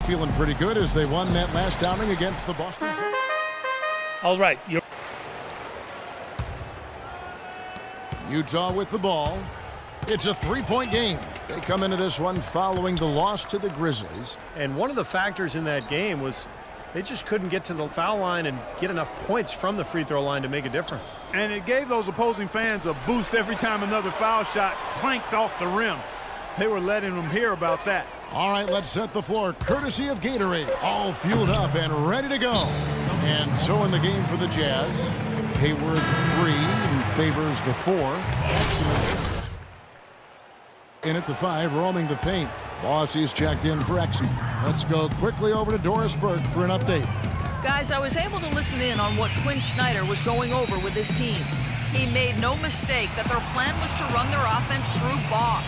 feeling pretty good as they won that last outing against the Boston. All right. Utah with the ball. It's a three-point game. They come into this one following the loss to the Grizzlies. And one of the factors in that game was they just couldn't get to the foul line and get enough points from the free throw line to make a difference. And it gave those opposing fans a boost every time another foul shot clanked off the rim. They were letting them hear about that. All right, let's set the floor. Courtesy of Gatorade. All fueled up and ready to go. And so in the game for the Jazz, Hayward 3 and favors the 4. In at the 5, roaming the paint. Bossie's checked in for Exum. Let's go quickly over to Doris Burke for an update. Guys, I was able to listen in on what Quinn Snyder was going over with his team. He made no mistake that their plan was to run their offense through Boss.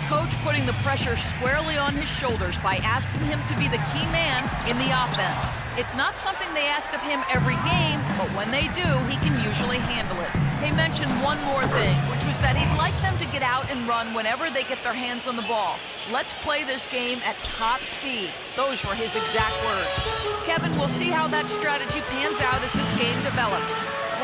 Coach putting the pressure squarely on his shoulders by asking him to be the key man in the offense. It's not something they ask of him every game, but when they do, he can usually handle it. He mentioned one more thing, which was that he'd like them to get out and run whenever they get their hands on the ball. Let's play this game at top speed. Those were his exact words. Kevin, we'll see how that strategy pans out as this game develops.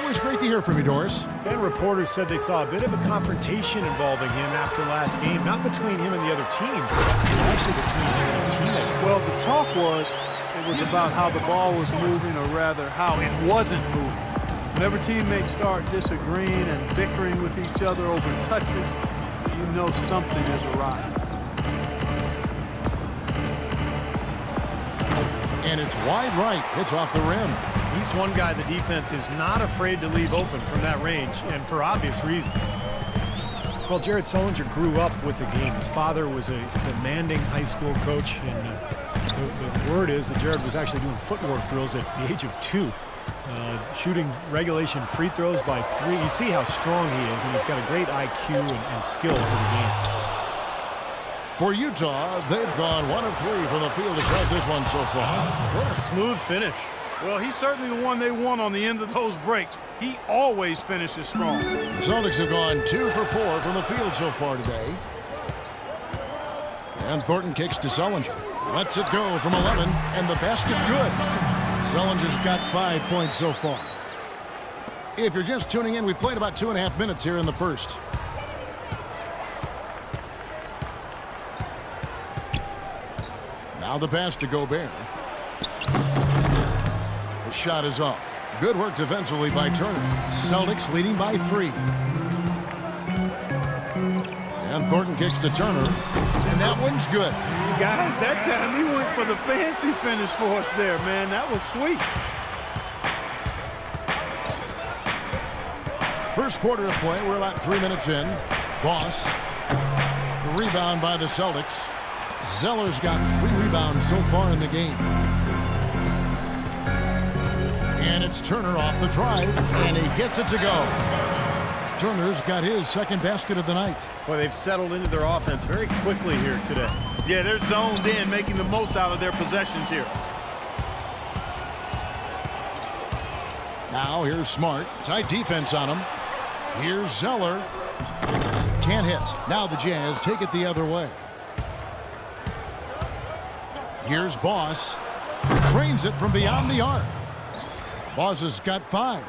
Always great to hear from you, Doris. And reporters said they saw a bit of a confrontation involving him after last game, not between him and the other team, but actually between him and the teammate. Well, the talk was about how the ball was moving, or rather how it wasn't moving. Whenever teammates start disagreeing and bickering with each other over touches, you know something is awry. And it's wide right. It's off the rim. He's one guy the defense is not afraid to leave open from that range, and for obvious reasons. Well, Jared Sullinger grew up with the game. His father was a demanding high school coach, and the word is that Jared was actually doing footwork drills at the age of 2. Shooting regulation free throws by 3. You see how strong he is, and he's got a great IQ and skill for the game. For Utah, they've gone 1 of 3 from the field to start this one so far. What a smooth finish. Well, he's certainly the one they want on the end of those breaks. He always finishes strong. The Celtics have gone 2 for 4 from the field so far today. And Thornton kicks to Sullinger. Lets it go from 11, and the basket good. Sullinger's got 5 points so far. If you're just tuning in, we've played about 2.5 minutes here in the first. Now the pass to Gobert. The shot is off. Good work defensively by Turner. Celtics leading by 3. And Thornton kicks to Turner. And that one's good. Guys, that time he went for the fancy finish for us there, man. That was sweet. First quarter of play. We're about 3 minutes in. Boss. The rebound by the Celtics. Zeller's got 3 rebounds so far in the game. And it's Turner off the drive, and he gets it to go. Turner's got his second basket of the night. Boy, they've settled into their offense very quickly here today. Yeah, they're zoned in, making the most out of their possessions here. Now here's Smart. Tight defense on him. Here's Zeller. Can't hit. Now the Jazz take it the other way. Here's Boss. Trains it from beyond the arc. Boss has got 5.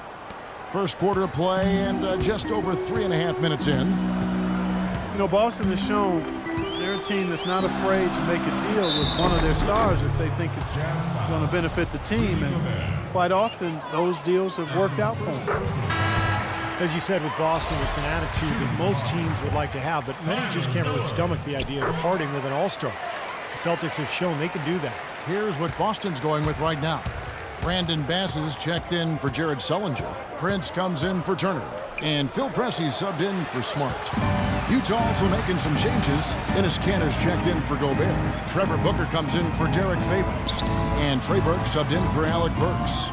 First quarter of play and just over 3.5 minutes in. You know, Boston has shown they're a team that's not afraid to make a deal with one of their stars if they think it's going to benefit the team. And quite often, those deals have worked out for them. As you said with Boston, it's an attitude that most teams would like to have, but many just can't really stomach the idea of parting with an all-star. The Celtics have shown they can do that. Here's what Boston's going with right now. Brandon Bass is checked in for Jared Sullinger. Prince comes in for Turner. And Phil Pressey subbed in for Smart. Utah also making some changes. Dennis Kanter's checked in for Gobert. Trevor Booker comes in for Derek Favors. And Trey Burke subbed in for Alec Burks.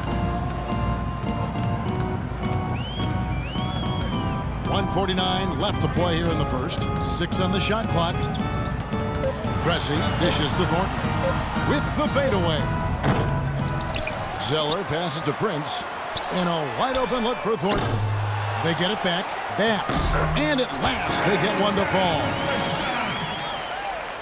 1:49 left to play here in the first. 6 on the shot clock. Pressey dishes to Thornton with the fadeaway. Zeller passes to Prince. And a wide open look for Thornton. They get it back. Bass. And at last they get one to fall.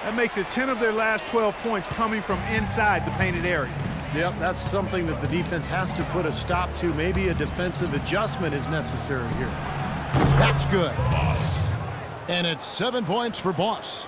That makes it 10 of their last 12 points coming from inside the painted area. Yep, that's something that the defense has to put a stop to. Maybe a defensive adjustment is necessary here. That's good. And it's 7 points for Boss.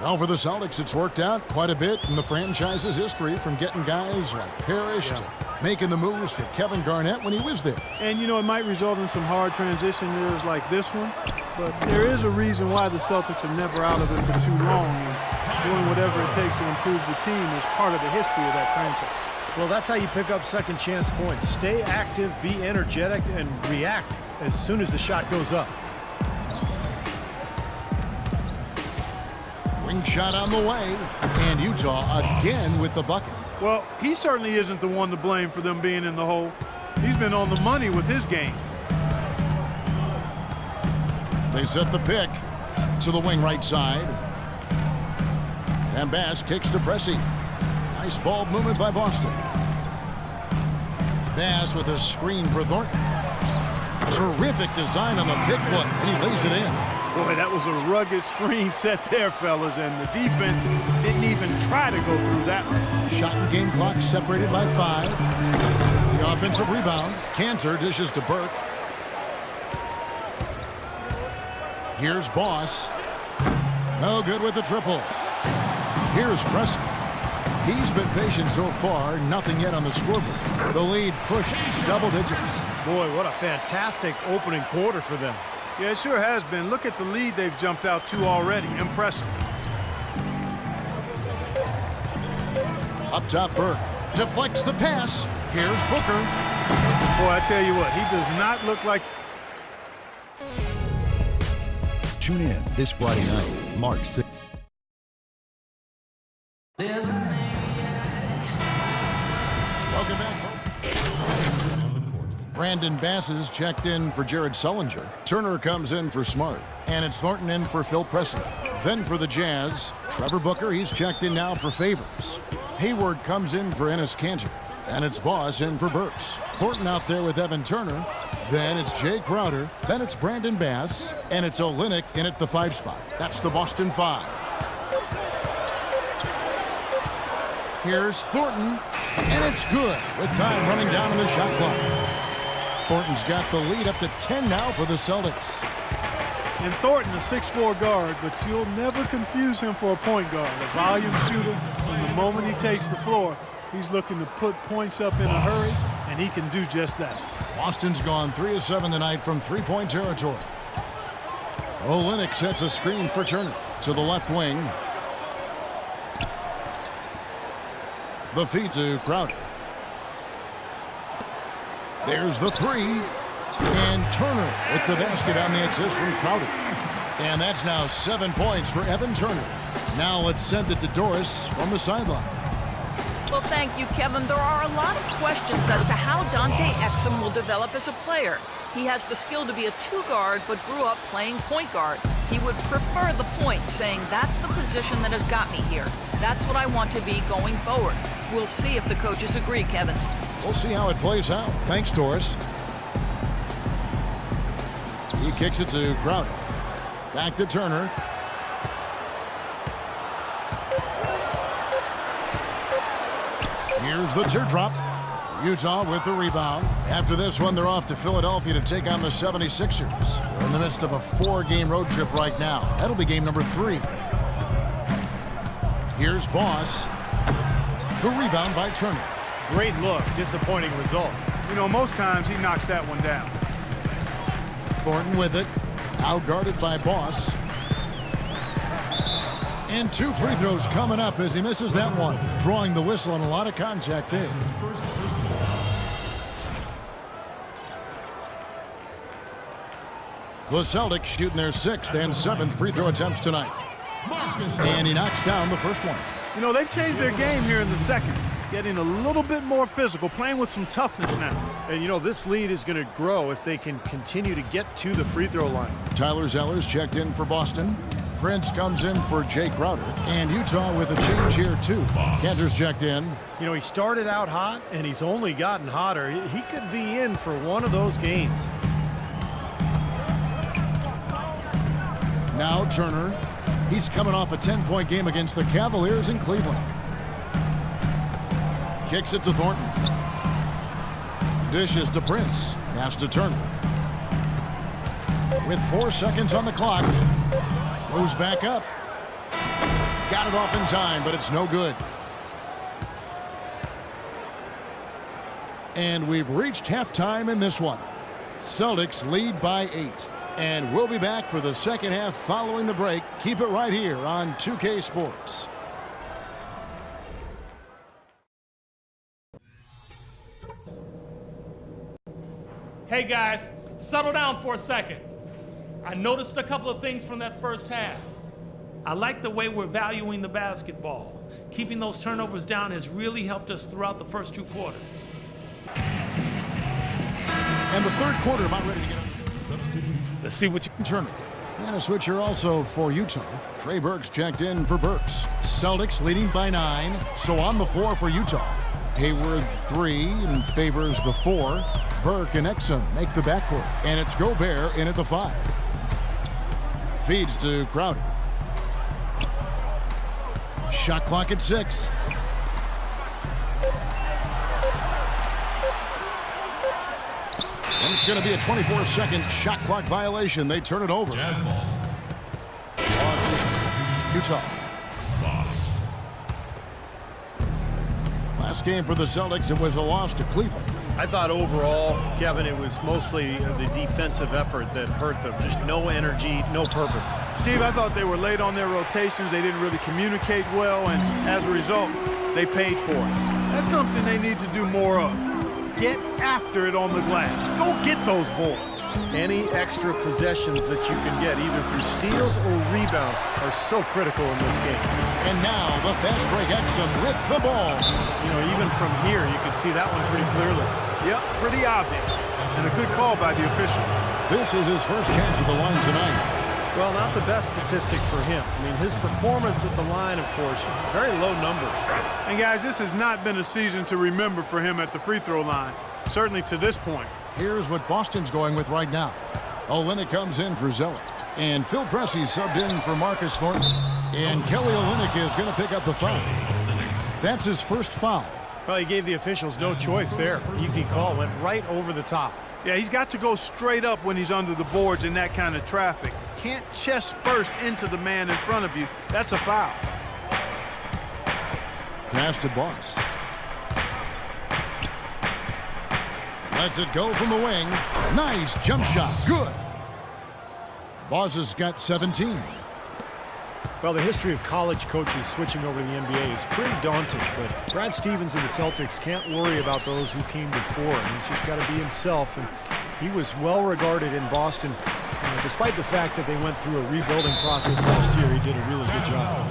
Well, for the Celtics, it's worked out quite a bit in the franchise's history, from getting guys like Parrish to making the moves for Kevin Garnett when he was there. And, you know, it might result in some hard transition moves like this one, but there is a reason why the Celtics are never out of it for too long, and doing whatever it takes to improve the team is part of the history of that franchise. Well, that's how you pick up second chance points. Stay active, be energetic, and react as soon as the shot goes up. Wing shot on the way, and Utah again with the bucket. Well, he certainly isn't the one to blame for them being in the hole. He's been on the money with his game. They set the pick to the wing right side. And Bass kicks to Pressey. Nice ball movement by Boston. Bass with a screen for Thornton. Terrific design on the pick play, and he lays it in. Boy, that was a rugged screen set there, fellas, and the defense didn't even try to go through that one. Shot and game clock separated by 5. The offensive rebound. Cantor dishes to Burke. Here's Boss. No good with the triple. Here's Preston. He's been patient so far. Nothing yet on the scoreboard. The lead pushes double digits. Boy, what a fantastic opening quarter for them. Yeah, it sure has been. Look at the lead they've jumped out to already. Impressive. Up top, Burke deflects the pass. Here's Booker. Boy, I tell you what, he does not look like... Tune in this Friday night, March 6th. Welcome back. Brandon Bass is checked in for Jared Sullinger. Turner comes in for Smart. And it's Thornton in for Phil Preston. Then for the Jazz, Trevor Booker, he's checked in now for Favors. Hayward comes in for Enes Kanter. And it's Boss in for Burks. Thornton out there with Evan Turner. Then it's Jay Crowder. Then it's Brandon Bass. And it's Olynyk in at the 5 spot. That's the Boston 5. Here's Thornton. And it's good with time running down on the shot clock. Thornton's got the lead up to 10 now for the Celtics. And Thornton, a 6'4" guard, but you'll never confuse him for a point guard. A volume shooter, and the moment he takes the floor, he's looking to put points up in a hurry, and he can do just that. Boston's gone 3 of 7 tonight from three-point territory. Olynyk sets a screen for Turner to the left wing. The feed to Crowder. There's the 3. And Turner with the basket on the assist from Crowder. And that's now 7 points for Evan Turner. Now let's send it to Doris from the sideline. Well, thank you, Kevin. There are a lot of questions as to how Dante Exum will develop as a player. He has the skill to be a 2-guard, but grew up playing point guard. He would prefer the point, saying that's the position that has got me here. That's what I want to be going forward. We'll see if the coaches agree, Kevin. We'll see how it plays out. Thanks, Doris. He kicks it to Crowder. Back to Turner. Here's the teardrop. Utah with the rebound. After this one, they're off to Philadelphia to take on the 76ers. They're in the midst of a 4-game road trip right now. That'll be game number 3. Here's Boss. The rebound by Turner. Great look, disappointing result. You know, most times he knocks that one down. Thornton with it. Out guarded by Boss. And 2 free throws coming up as he misses that one. Drawing the whistle and a lot of contact there. The Celtics shooting their 6th and 7th free throw attempts tonight. And he knocks down the first one. You know, they've changed their game here in the second. Getting a little bit more physical, playing with some toughness now. And, you know, this lead is going to grow if they can continue to get to the free throw line. Tyler Zeller's checked in for Boston. Prince comes in for Jay Crowder. And Utah with a change here, too. Cantor's checked in. You know, he started out hot, and he's only gotten hotter. He could be in for one of those games. Now Turner. He's coming off a 10-point game against the Cavaliers in Cleveland. Kicks it to Thornton. Dishes to Prince. Pass to Turner. With 4 seconds on the clock. Goes back up. Got it off in time, but it's no good. And we've reached halftime in this one. Celtics lead by 8. And we'll be back for the second half following the break. Keep it right here on 2K Sports. Hey guys, settle down for a second. I noticed a couple of things from that first half. I like the way we're valuing the basketball. Keeping those turnovers down has really helped us throughout the first 2 quarters. And the third quarter about ready to get underway. Let's see what you can Turner. And a switcher also for Utah. Trey Burks checked in for Burks. Celtics leading by 9. So on the floor for Utah. Hayward 3 and favors the 4. Burke and Exum make the backcourt. And it's Gobert in at the 5. Feeds to Crowder. Shot clock at 6. And it's going to be a 24-second shot clock violation. They turn it over. Jazz ball. Utah. Boss. Last game for the Celtics, it was a loss to Cleveland. I thought overall, Kevin, it was mostly the defensive effort that hurt them. Just no energy, no purpose. Steve, I thought they were late on their rotations. They didn't really communicate well, and as a result, they paid for it. That's something they need to do more of. Get after it on the glass. Go get those boards. Any extra possessions that you can get, either through steals or rebounds, are so critical in this game. And now the fast break Exum with the ball. You know, even from here, you can see that one pretty clearly. Yep, pretty obvious. And a good call by the official. This is his first chance at the line tonight. Well, not the best statistic for him. I mean, his performance at the line, of course, very low numbers. And guys, this has not been a season to remember for him at the free throw line, certainly to this point. Here's what Boston's going with right now. Olynyk comes in for Zeller. And Phil Pressey subbed in for Marcus Thornton. And Kelly Olynyk is going to pick up the foul. That's his first foul. Well, he gave the officials no choice there. Easy call, went right over the top. Yeah, he's got to go straight up when he's under the boards in that kind of traffic. Can't chest first into the man in front of you. That's a foul. Pass to Boss. Lets it go from the wing. Nice jump shot. Good. Boss has got 17. Well, the history of college coaches switching over to the NBA is pretty daunting, but Brad Stevens and the Celtics can't worry about those who came before him. He's just got to be himself, and he was well regarded in Boston. Despite the fact that they went through a rebuilding process last year, he did a really good job.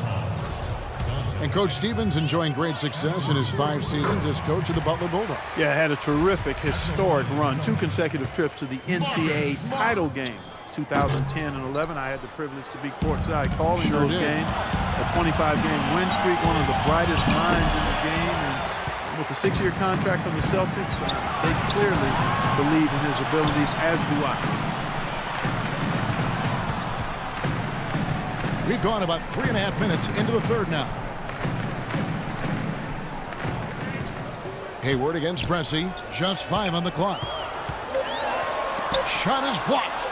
And Coach Stevens enjoying great success in his 5 seasons as coach of the Butler Bulldogs. Yeah, had a terrific, historic run. 2 consecutive trips to the NCAA title game. 2010 and 11, I had the privilege to be courtside calling those games. A 25-game win streak, one of the brightest minds in the game. And with a 6-year contract on the Celtics, they clearly believe in his abilities, as do I. We've gone about 3.5 minutes into the third now. Hayward against Pressey. Just 5 on the clock. Shot is blocked.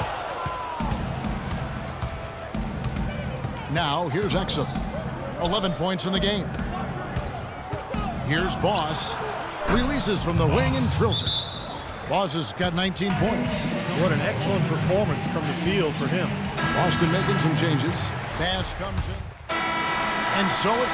Now here's Exum. 11 points in the game. Here's Boss. Releases from the wing and drills it. Boss has got 19 points. What an excellent performance from the field for him. Boston making some changes. Pass comes in. And so it